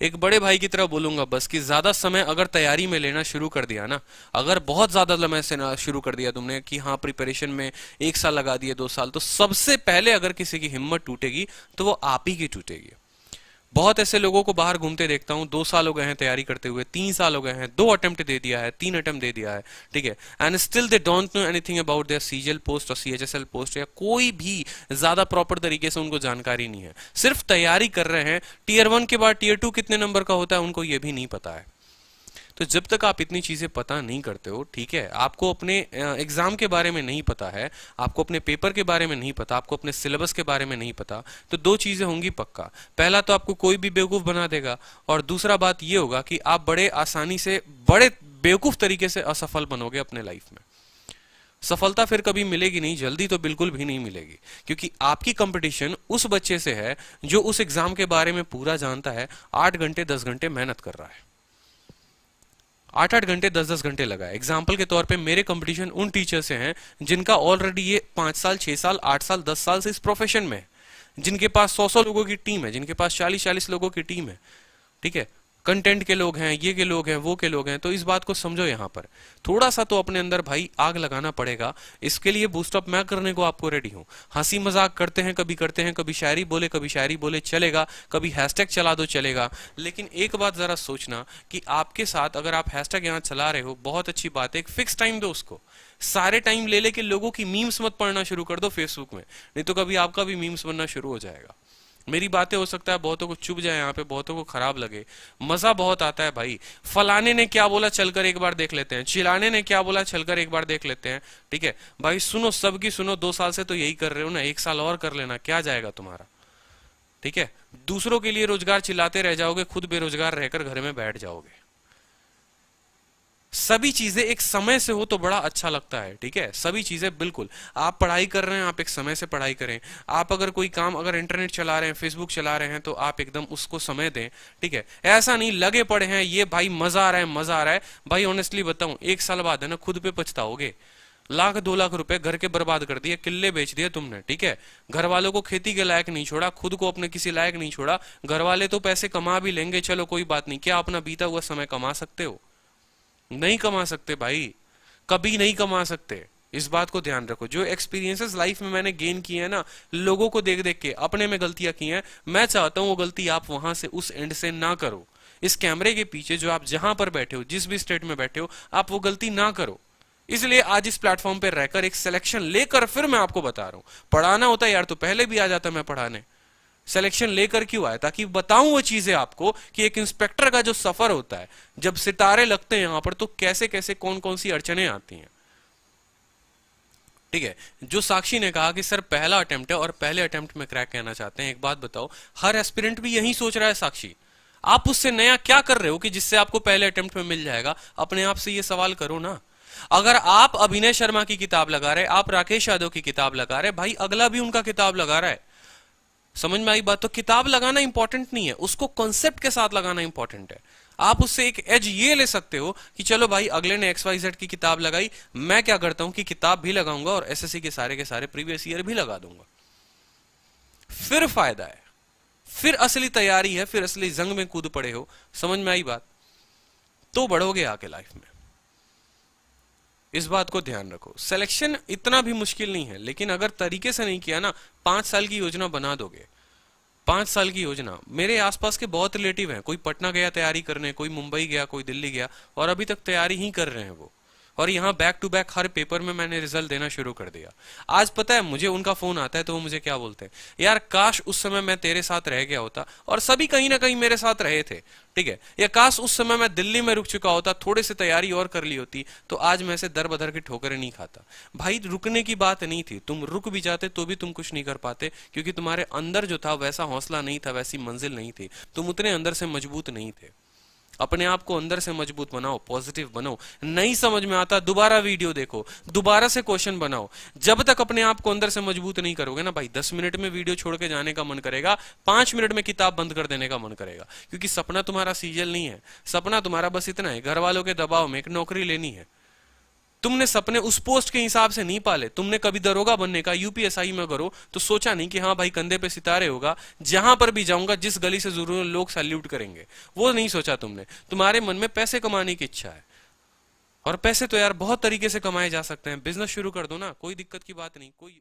एक बड़े भाई की तरह बोलूंगा बस कि ज्यादा समय अगर तैयारी में लेना शुरू कर दिया ना, अगर बहुत ज्यादा समय से ना शुरू कर दिया तुमने कि हाँ प्रिपरेशन में 1 साल लगा दिए 2 साल, तो सबसे पहले अगर किसी की हिम्मत टूटेगी तो वो आप ही की टूटेगी। बहुत ऐसे लोगों को बाहर घूमते देखता हूँ, 2 साल हो गए हैं तैयारी करते हुए, 3 साल हो गए हैं, 2 अटेम्प्ट दे दिया है, 3 अटेम्प्ट दे दिया है, ठीक है, and still they don't know anything about their CGL post और सीएचएसएल पोस्ट, या कोई भी ज्यादा प्रॉपर तरीके से उनको जानकारी नहीं है, सिर्फ तैयारी कर रहे हैं। टीयर 1 के बाद टीयर 2 कितने नंबर का होता है उनको ये भी नहीं पता है। तो जब तक आप इतनी चीजें पता नहीं करते हो, ठीक है, आपको अपने एग्जाम के बारे में नहीं पता है, आपको अपने पेपर के बारे में नहीं पता, आपको अपने सिलेबस के बारे में नहीं पता, तो दो चीजें होंगी पक्का। पहला तो आपको कोई भी बेवकूफ बना देगा, और दूसरा बात ये होगा कि आप बड़े आसानी से, बड़े बेवकूफ तरीके से असफल बनोगे अपने लाइफ में। सफलता फिर कभी मिलेगी नहीं, जल्दी तो बिल्कुल भी नहीं मिलेगी, क्योंकि आपकी कंपटीशन उस बच्चे से है जो उस एग्जाम के बारे में पूरा जानता है, 8 घंटे 10 घंटे मेहनत कर रहा है, 8 8 घंटे 10 10 घंटे लगा है। एग्जाम्पल के तौर पे मेरे कंपटीशन उन टीचर से हैं जिनका ऑलरेडी ये 5 साल 6 साल 8 साल 10 साल से इस प्रोफेशन में है, जिनके पास 100 100 लोगों की टीम है, जिनके पास 40 40 लोगों की टीम है, ठीक है, कंटेंट के लोग हैं, ये के लोग हैं, वो के लोग हैं। तो इस बात को समझो, यहां पर थोड़ा सा तो अपने अंदर भाई आग लगाना पड़ेगा। इसके लिए बूस्टअप मैं करने को आपको रेडी हूं। हंसी मजाक करते हैं, कभी करते हैं, कभी शायरी बोले, कभी शायरी बोले चलेगा, कभी हैशटैग चला दो चलेगा, लेकिन एक बात जरा सोचना कि आपके साथ अगर आप हैशटैग यहां चला रहे हो, बहुत अच्छी बात है, एक फिक्स टाइम दो उसको। सारे टाइम ले लेके लोगों की मीम्स मत पढ़ना शुरू कर दो फेसबुक में, नहीं तो कभी आपका भी मीम्स बनना शुरू हो जाएगा। मेरी बातें हो सकता है बहुतों को चुभ जाए, यहाँ पे बहुतों को खराब लगे, मजा बहुत आता है भाई। फलाने ने क्या बोला चलकर एक बार देख लेते हैं, चिलाने ने क्या बोला चलकर एक बार देख लेते हैं, ठीक है भाई, सुनो सबकी सुनो। 2 साल से तो यही कर रहे हो ना, 1 साल और कर लेना, क्या जाएगा तुम्हारा, ठीक है। दूसरों के लिए रोजगार चिल्लाते रह जाओगे, खुद बेरोजगार रहकर घर में बैठ जाओगे। सभी चीजें एक समय से हो तो बड़ा अच्छा लगता है, ठीक है, सभी चीजें बिल्कुल। आप पढ़ाई कर रहे हैं, आप एक समय से पढ़ाई करें। आप अगर कोई काम, अगर इंटरनेट चला रहे हैं, फेसबुक चला रहे हैं, तो आप एकदम उसको समय दें, ठीक है। ऐसा नहीं लगे पड़े हैं ये भाई मजा आ रहा है मजा आ रहा है। भाई ऑनेस्टली बताऊं, 1 साल बाद है ना खुद पे पछताओगे। 1 लाख 2 लाख रुपए घर के बर्बाद कर दिए, किले बेच दिए तुमने, ठीक है। घर वालों को खेती के लायक नहीं छोड़ा, खुद को अपने किसी लायक नहीं छोड़ा। घर वाले तो पैसे कमा भी लेंगे, चलो कोई बात नहीं, क्या अपना बीता हुआ समय कमा सकते हो? नहीं कमा सकते भाई, कभी नहीं कमा सकते। इस बात को ध्यान रखो। जो एक्सपीरियंसेस लाइफ में मैंने गेन किए हैं ना, लोगों को देख देख के, अपने में गलतियां की हैं, मैं चाहता हूं वो गलती आप वहां से, उस एंड से ना करो। इस कैमरे के पीछे जो आप जहां पर बैठे हो, जिस भी स्टेट में बैठे हो, आप वो गलती ना करो। इसलिए आज इस प्लेटफॉर्म पे रहकर एक सिलेक्शन लेकर फिर मैं आपको बता रहा हूं। पढ़ाना होता यार तो पहले भी आ जाता मैं पढ़ाने, सिलेक्शन लेकर क्यों आया? ताकि बताऊं वो चीजें आपको कि एक इंस्पेक्टर का जो सफर होता है, जब सितारे लगते हैं यहां पर, तो कैसे कैसे कौन कौन सी अड़चने आती हैं, ठीक है। जो साक्षी ने कहा कि सर पहला अटेम्प्ट है और पहले अटेम्प्ट में क्रैक कहना चाहते हैं, एक बात बताओ, हर एस्पिरेंट भी यही सोच रहा है साक्षी। आप उससे नया क्या कर रहे हो कि जिससे आपको पहले अटेम्प्ट में मिल जाएगा? अपने आप से ये सवाल करो ना। अगर आप अभिनय शर्मा की किताब लगा रहे, आप राकेश यादव की किताब लगा रहे, भाई अगला भी उनका किताब लगा रहा है। समझ में आई बात? तो किताब लगाना इंपॉर्टेंट नहीं है, उसको कॉन्सेप्ट के साथ लगाना इंपॉर्टेंट है। आप उससे एक एज ये ले सकते हो कि चलो भाई अगले ने XYZ की किताब लगाई, मैं क्या करता हूं कि किताब भी लगाऊंगा और SSC के सारे प्रीवियस ईयर भी लगा दूंगा। फिर फायदा है, फिर असली तैयारी है, फिर असली जंग में कूद पड़े हो। समझ में आई बात? तो बढ़ोगे आके लाइफ में। इस बात को ध्यान रखो। सिलेक्शन इतना भी मुश्किल नहीं है, लेकिन अगर तरीके से नहीं किया ना, 5 साल की योजना बना दोगे। 5 साल की योजना। मेरे आसपास के बहुत रिलेटिव हैं, कोई पटना गया तैयारी करने, कोई मुंबई गया, कोई दिल्ली गया, और अभी तक तैयारी ही कर रहे हैं वो। और यहाँ बैक टू बैक हर पेपर में मैंने रिजल्ट देना शुरू कर दिया। आज पता है मुझे उनका फोन आता है तो वो मुझे क्या बोलते हैं, यार काश उस समय मैं तेरे साथ रह गया होता, और सभी कहीं ना कहीं मेरे साथ रहे थे, ठीक है। या काश उस समय मैं दिल्ली में रुक चुका होता, थोड़े से तैयारी और कर ली होती, तो आज मैं से दर बदर की ठोकरें नहीं खाता। भाई रुकने की बात नहीं थी, तुम रुक भी जाते तो भी तुम कुछ नहीं कर पाते, क्योंकि तुम्हारे अंदर जो था वैसा हौसला नहीं था, वैसी मंजिल नहीं थी, तुम उतने अंदर से मजबूत नहीं थे। अपने आप को अंदर से मजबूत बनाओ, पॉजिटिव बनो। नहीं समझ में आता, दोबारा वीडियो देखो, दोबारा से क्वेश्चन बनाओ। जब तक अपने आप को अंदर से मजबूत नहीं करोगे ना भाई, 10 मिनट में वीडियो छोड़ के जाने का मन करेगा, 5 मिनट में किताब बंद कर देने का मन करेगा। क्योंकि सपना तुम्हारा सीजल नहीं है, सपना तुम्हारा बस इतना है, घर वालों के दबाव में एक नौकरी लेनी है। तुमने सपने उस पोस्ट के हिसाब से नहीं पाले। तुमने कभी दरोगा बनने का, यूपीएसआई में करो तो सोचा नहीं कि हाँ भाई कंधे पे सितारे होगा, जहां पर भी जाऊंगा जिस गली से जरूर लोग सैल्यूट करेंगे, वो नहीं सोचा तुमने। तुम्हारे मन में पैसे कमाने की इच्छा है, और पैसे तो यार बहुत तरीके से कमाए जा सकते हैं। बिजनेस शुरू कर दो ना, कोई दिक्कत की बात नहीं। कोई